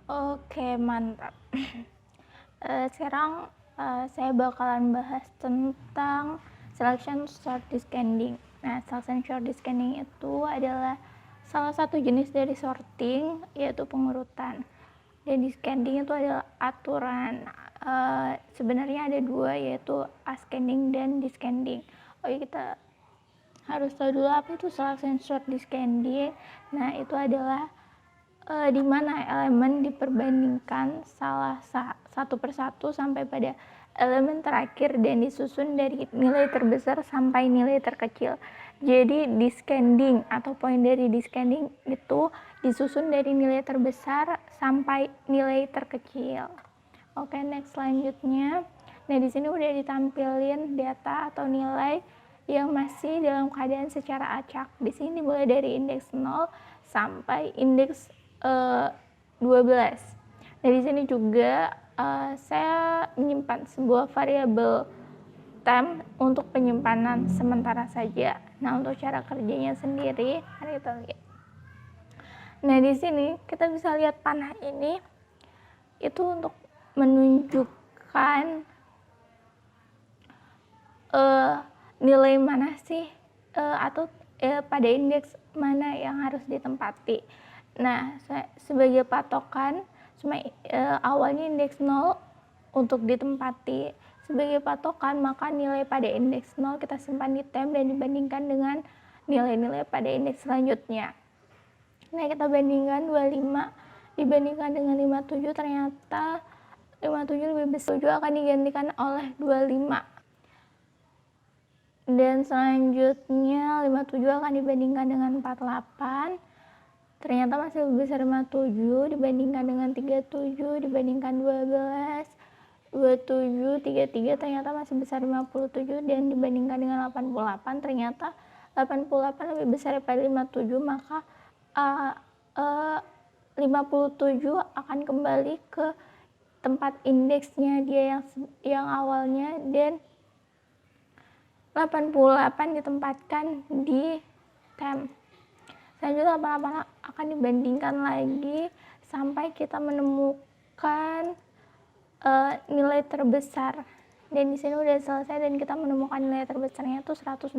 Oke, mantap. Sekarang saya bakalan bahas tentang selection short descending. Nah, selection short descending itu adalah salah satu jenis dari sorting, yaitu pengurutan. Dan descending itu adalah aturan. Sebenarnya ada dua, yaitu ascending dan descending. Oke, kita harus tahu dulu apa itu selection short descending. Nah, itu adalah di mana elemen diperbandingkan satu persatu sampai pada elemen terakhir dan disusun dari nilai terbesar sampai nilai terkecil. Jadi descending atau poin dari descending itu disusun dari nilai terbesar sampai nilai terkecil. Oke, next selanjutnya. Nah, di sini udah ditampilin data atau nilai yang masih dalam keadaan secara acak. Di sini mulai dari indeks 0 sampai indeks 12. Nah, di sini juga saya menyimpan sebuah variabel temp untuk penyimpanan sementara saja. Nah, untuk cara kerjanya sendiri, mari kita lihat. Nah, di sini kita bisa lihat panah ini itu untuk menunjukkan nilai mana sih atau pada indeks mana yang harus ditempati. Nah, sebagai patokan, awalnya indeks 0 untuk ditempati sebagai patokan, maka nilai pada indeks 0 kita simpan di temp dan dibandingkan dengan nilai-nilai pada indeks selanjutnya. Nah, kita bandingkan 25 dibandingkan dengan 57, ternyata 57 lebih besar, 7 akan digantikan oleh 25. Dan selanjutnya 57 akan dibandingkan dengan 48, ternyata masih lebih besar 57 dibandingkan dengan 37, dibandingkan 12, 27, 33 ternyata masih besar 57, dan dibandingkan dengan 88 ternyata 88 lebih besar daripada 57, maka 57 akan kembali ke tempat indeksnya dia yang awalnya, dan 88 ditempatkan di temp. Selanjutnya 88 akan dibandingkan lagi sampai kita menemukan nilai terbesar. Dan di sini udah selesai dan kita menemukan nilai terbesarnya itu 120.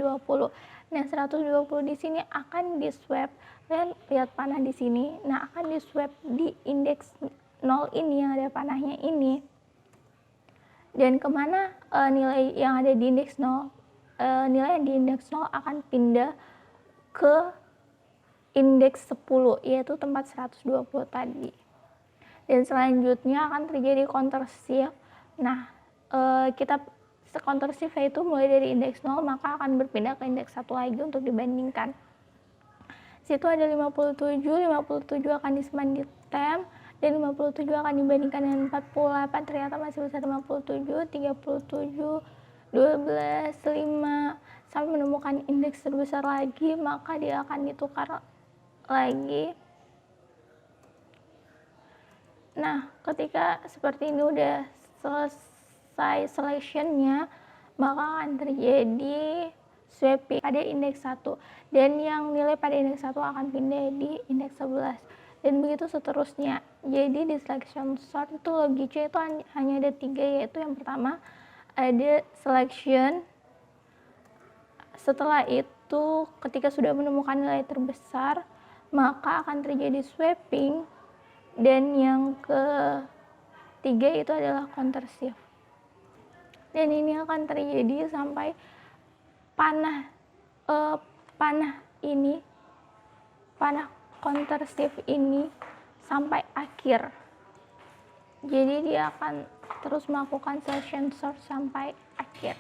Nah, 120 di sini akan di swap. Kalian lihat panah di sini. Nah, akan di swap di indeks 0 ini yang ada panahnya ini. Dan kemana nilai yang ada di indeks 0? Nilai yang di indeks 0 akan pindah ke indeks 10, yaitu tempat 120 tadi. Dan selanjutnya akan terjadi counter shift. Nah, kita counter shift itu mulai dari indeks 0, maka akan berpindah ke indeks 1 lagi untuk dibandingkan. Situ ada 57 akan disimpan di temp, dan 57 akan dibandingkan dengan 48, ternyata masih besar 57, 37, 12, 5, sampai menemukan indeks terbesar lagi, maka dia akan ditukar lagi. Nah, ketika seperti ini udah selesai selectionnya, maka akan terjadi swapping pada indeks 1, dan yang nilai pada indeks 1 akan pindah di indeks 11, dan begitu seterusnya. Jadi di selection sort itu logiknya itu hanya ada 3, yaitu yang pertama ada selection. Setelah itu ketika sudah menemukan nilai terbesar, maka akan terjadi swapping, dan yang ketiga itu adalah counter shift. Dan ini akan terjadi sampai panah counter shift ini sampai akhir. Jadi dia akan terus melakukan selection sort sampai akhir.